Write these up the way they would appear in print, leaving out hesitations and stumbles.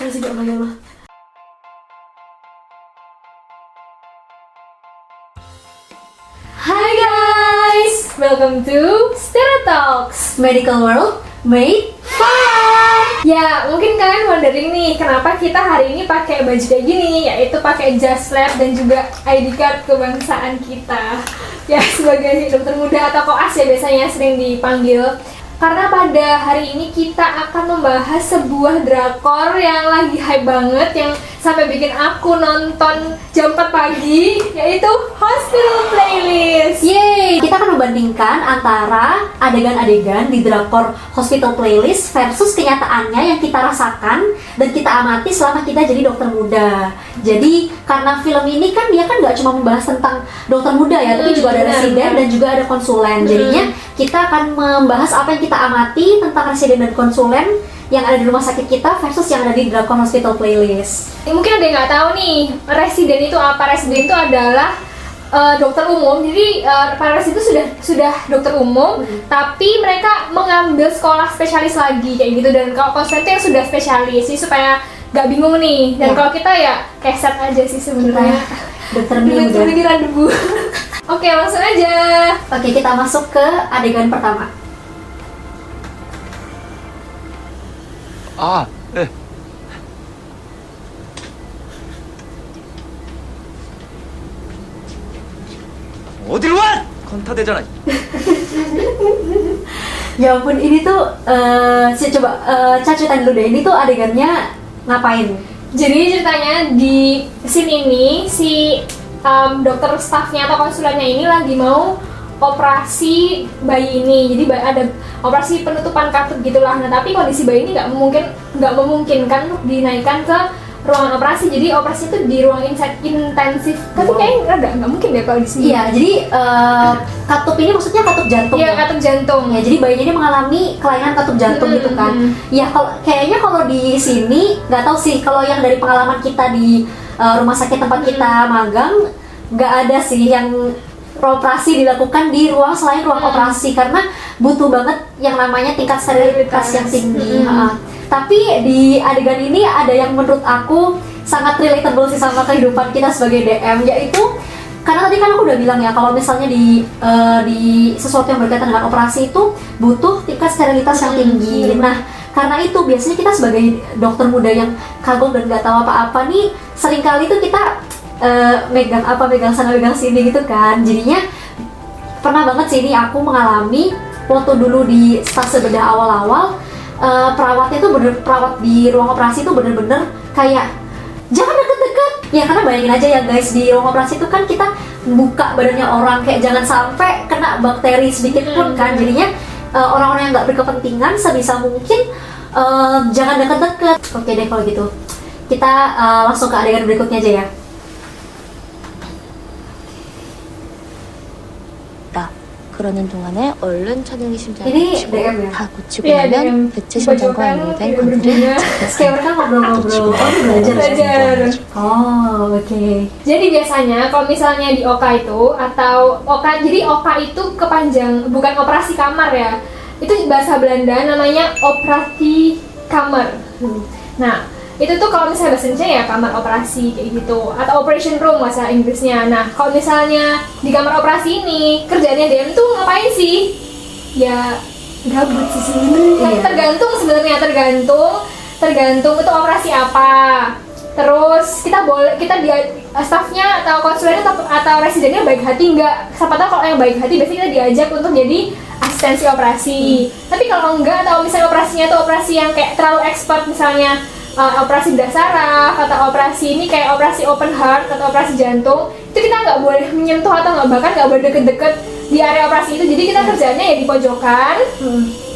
Masih gak bayar loh. Hai guys, welcome to Stera Talks, Medical World Made Fun. Ya, mungkin kalian wondering nih, kenapa kita hari ini pakai baju kayak gini, yaitu pakai jas lab dan juga ID card kebangsaan kita. Ya, sebagai dokter muda atau koas ya biasanya sering dipanggil. Karena pada hari ini kita akan membahas sebuah drakor yang lagi hype banget, yang sampai bikin aku nonton jam 4 pagi, yaitu Hospital Playlist. Yeay! Kita akan membandingkan antara adegan-adegan di drakor Hospital Playlist versus kenyataannya yang kita rasakan dan kita amati selama kita jadi dokter muda. Jadi karena film ini kan dia kan nggak cuma membahas tentang dokter muda ya, tapi juga ada residen dan juga ada konsulen. Jadinya kita akan membahas apa yang kita amati tentang residen dan konsulen yang ada di rumah sakit kita versus yang ada di drakor Hospital Playlist. Mungkin ada yang nggak tahu nih, residen itu apa? Residen itu adalah dokter umum. Jadi para residen itu sudah dokter umum, tapi mereka mengambil sekolah spesialis lagi kayak gitu. Dan kalau konsulen itu yang sudah spesialis sih, supaya nggak bingung nih. Dan kalau kita ya keset aja sih sebenarnya. Dokter muda. Beneran debu. Oke, langsung aja. Oke, kita masuk ke adegan pertama. 아, 네. 어디로 와? 건타대잖아. Ya ampun, ini tuh coba ceritain dulu deh, ini tuh adegannya ngapain? Jadi ceritanya di scene ini si dokter staffnya atau konsulennya ini lagi mau operasi bayi ini. Jadi ada operasi penutupan katut gitulah. Nah, tapi kondisi bayi ini nggak memungkinkan untuk dinaikkan ke ruangan operasi. Jadi operasi itu di ruang intensif. Tapi kayaknya nggak mungkin deh kalau di sini. Iya, jadi katup ini maksudnya katup jantung. Iya, katup jantung. Ya, jadi bayinya ini mengalami kelainan katup jantung gitu kan. Ya kayaknya kalau di sini nggak tahu sih, kalau yang dari pengalaman kita di rumah sakit tempat kita magang, nggak ada sih yang operasi dilakukan di ruang selain ruang operasi, karena butuh banget yang namanya tingkat sterilitas yang tinggi. Tapi di adegan ini ada yang menurut aku sangat relatable sih sama kehidupan kita sebagai DM, yaitu karena tadi kan aku udah bilang ya, kalau misalnya di sesuatu yang berkaitan dengan operasi itu butuh tingkat sterilitas yang tinggi. Nah, karena itu biasanya kita sebagai dokter muda yang kagum dan nggak tahu apa-apa nih, seringkali tuh kita megang sana megang sini gitu kan. Jadinya pernah banget sih ini aku mengalami waktu dulu di stase bedah awal-awal. Perawatnya tuh perawat di ruang operasi itu bener-bener kayak jangan deket-deket ya, karena bayangin aja ya guys, di ruang operasi itu kan kita buka badannya orang, kayak jangan sampai kena bakteri sedikit pun kan. Jadinya orang-orang yang nggak berkepentingan sebisa mungkin jangan deket-deket. Oke deh kalau gitu, kita langsung ke adegan berikutnya aja ya. 그러는 동안에 얼른 천연기 심장을 Ini 고치고 DM ya? 다 고치고 나면 대체 심장과 연결된 건드를 Kayak mereka ngobrol-ngobrol. Belajar. Oh, oke. Jadi biasanya kalau misalnya di OKA itu atau OKA, jadi OKA itu kepanjang, bukan operasi kamar ya. Itu bahasa Belanda namanya operasi kamar. Nah, itu tuh kalau misalnya bahasa Indonesia ya kamar operasi kayak gitu, atau operation room bahasa Inggrisnya. Nah, kalau misalnya di kamar operasi ini kerjanya DM tuh ngapain sih? Ya gabut sih sebenarnya. Iya. Tergantung itu operasi apa. Terus kita dia staffnya atau konsulennya atau residennya baik hati nggak? Siapa tahu kalau yang baik hati biasanya kita diajak untuk jadi asistensi operasi. Tapi kalau enggak, atau misalnya operasinya tuh operasi yang kayak terlalu expert, misalnya operasi bedah saraf atau operasi ini kayak operasi open heart atau operasi jantung, itu kita nggak boleh menyentuh atau bahkan nggak boleh deket-deket di area operasi itu. Jadi kita kerjanya ya di pojokan.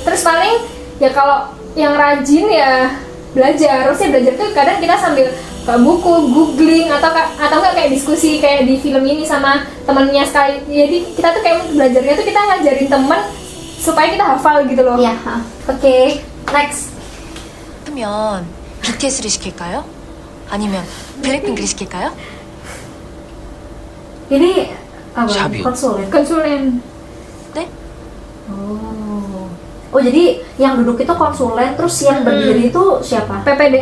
Terus paling ya kalau yang rajin ya belajar. Terusnya belajar tuh kadang kita sambil ke buku, googling atau nggak kayak diskusi kayak di film ini sama temennya sekali. Jadi kita tuh kayak belajarnya tuh kita ngajarin temen supaya kita hafal gitu loh. Iya. Oke, next. 그러면 BTS를 시킬까요? 아니면 블랙핑크를 시킬까요? Ini apa? Syabi. Konsulen. Konsulen. 네? Oh. Oh jadi yang duduk itu konsulen, terus yang berdiri itu siapa? PPD,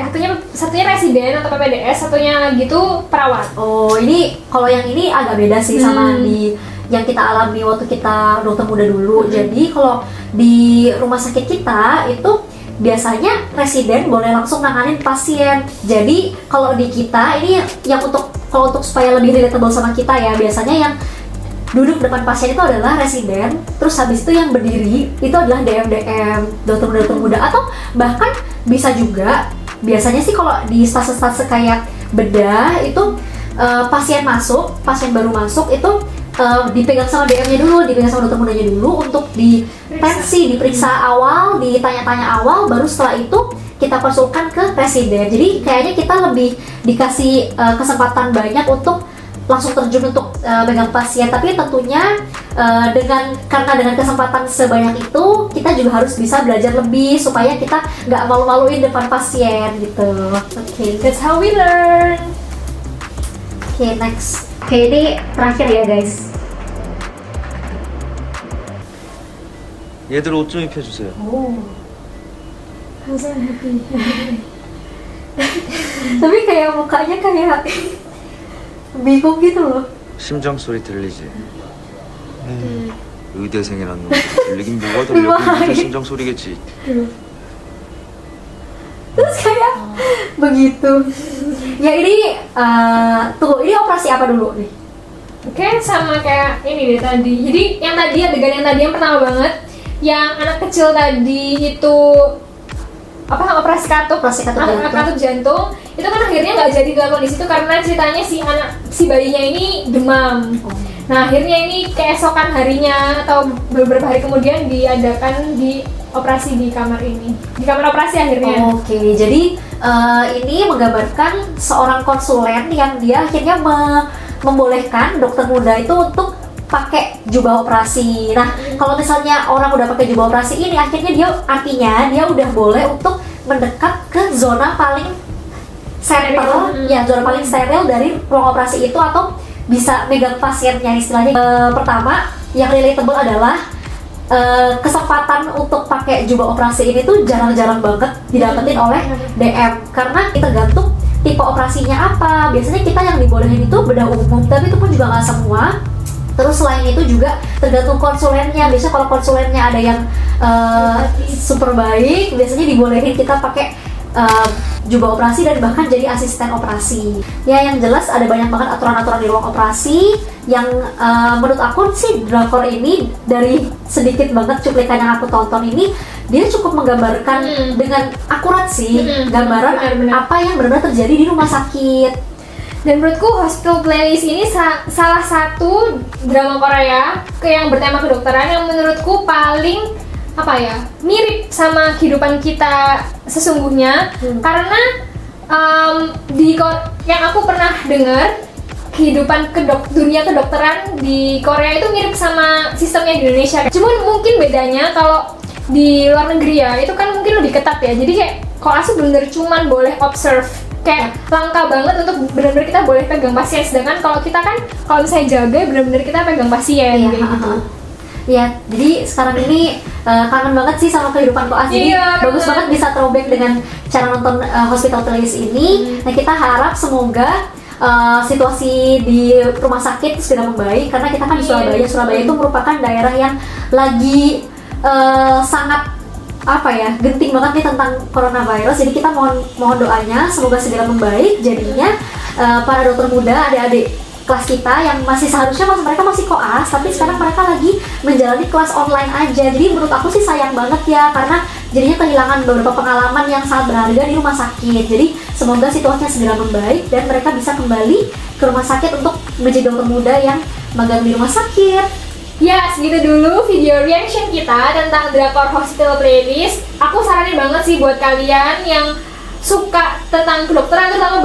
satunya residen atau PPDS, satunya lagi tuh perawat. Oh ini kalau yang ini agak beda sih sama di yang kita alami waktu kita dokter muda dulu. Jadi kalau di rumah sakit kita itu biasanya residen boleh langsung nanganin pasien. Jadi kalau di kita ini yang kalau untuk supaya lebih relatable sama kita ya, biasanya yang duduk depan pasien itu adalah residen, terus habis itu yang berdiri itu adalah DM dokter muda atau bahkan bisa juga biasanya sih kalau di stase-stase kayak bedah itu pasien baru masuk itu dipegang sama DM-nya dulu, dipegang sama dokter mudanya dulu untuk diperiksa, diperiksa awal, ditanya-tanya awal, baru setelah itu kita konsulkan ke residen. Jadi kayaknya kita lebih dikasih kesempatan banyak untuk langsung terjun untuk megang pasien, tapi tentunya karena dengan kesempatan sebanyak itu kita juga harus bisa belajar lebih supaya kita nggak malu-maluin depan pasien gitu. Oke, That's how we learn. Oke, next. Oke, ini terakhir ya guys. 얘들 옷 좀 입혀주세요. I'm so happy. Tapi kayak mukanya kayak bingung gitu loh. 심장 소리 들리지? 의대생이란 놈 들리긴 뭐가 들려? 의대 심장 소리겠지. Terus kayak begitu. Ya ini tunggu, ini operasi apa dulu nih? Oke, sama kayak ini deh tadi. Jadi yang tadi adegan yang tadi yang pertama banget, yang anak kecil tadi itu operasi katup jantung itu kan akhirnya nggak jadi dalam kondisi itu karena ceritanya si bayinya ini demam. Nah akhirnya ini keesokan harinya atau beberapa hari kemudian diadakan di operasi di kamar operasi akhirnya. Oke, jadi ini menggambarkan seorang konsulen yang dia akhirnya membolehkan dokter muda itu untuk pakai jubah operasi. Nah, kalau misalnya orang udah pakai jubah operasi ini, akhirnya artinya dia udah boleh untuk mendekat ke zona paling steril, ya zona paling steril dari ruang operasi itu atau bisa megang pasiennya istilahnya. Pertama, yang relatable adalah kesempatan untuk pakai jubah operasi ini tuh jarang-jarang banget didapetin oleh DM karena kita gantung tipe operasinya apa. Biasanya kita yang dibolehin itu bedah umum, tapi itu pun juga nggak semua. Terus selain itu juga tergantung konsulennya. Biasanya kalau konsulennya ada yang super baik, biasanya dibolehin kita pakai jubah operasi dan bahkan jadi asisten operasi. Ya yang jelas ada banyak banget aturan-aturan di ruang operasi yang menurut aku sih drakor ini dari sedikit banget cuplikan yang aku tonton ini dia cukup menggambarkan dengan akurat sih gambaran apa yang benar-benar terjadi di rumah sakit. Dan menurutku Hospital Playlist ini salah satu drama Korea yang bertema kedokteran yang menurutku paling mirip sama kehidupan kita sesungguhnya karena yang aku pernah dengar kehidupan dunia kedokteran di Korea itu mirip sama sistemnya di Indonesia. Cuman mungkin bedanya kalau di luar negeri ya itu kan mungkin lebih ketat ya. Jadi kayak koas bener cuman boleh observe, kayak langka banget untuk benar-benar kita boleh pegang pasien, sedangkan kalau kita kan kalau misalnya jaga benar-benar kita pegang pasien kayak gitu. Iya, jadi sekarang ini kangen banget sih sama kehidupan koas. Jadi bagus banget bisa throwback dengan cara nonton Hospital Playlist ini. Nah kita harap semoga situasi di rumah sakit segera membaik karena kita kan di Surabaya itu merupakan daerah yang lagi sangat genting banget nih tentang coronavirus. Jadi kita mohon doanya semoga segera membaik. Jadinya para dokter muda, adik-adik kelas kita yang seharusnya mereka masih koas, tapi sekarang mereka lagi menjalani kelas online aja. Jadi menurut aku sih sayang banget ya karena jadinya kehilangan beberapa pengalaman yang sangat berharga di rumah sakit. Jadi semoga situasinya segera membaik dan mereka bisa kembali ke rumah sakit untuk menjadi dokter muda yang magang di rumah sakit. Ya, segitu dulu video reaction kita tentang drakor Hospital Playlist. Aku saranin banget sih buat kalian yang suka tentang kedokteran, terutama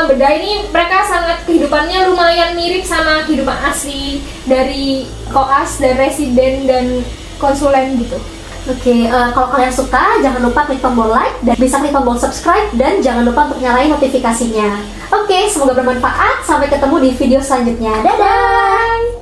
bedah ini, mereka sangat kehidupannya lumayan mirip sama kehidupan asli dari koas dan residen dan konsulen gitu. Oke, kalau kalian suka jangan lupa klik tombol like dan bisa klik tombol subscribe dan jangan lupa untuk nyalain notifikasinya. Oke, semoga bermanfaat. Sampai ketemu di video selanjutnya. Dadah!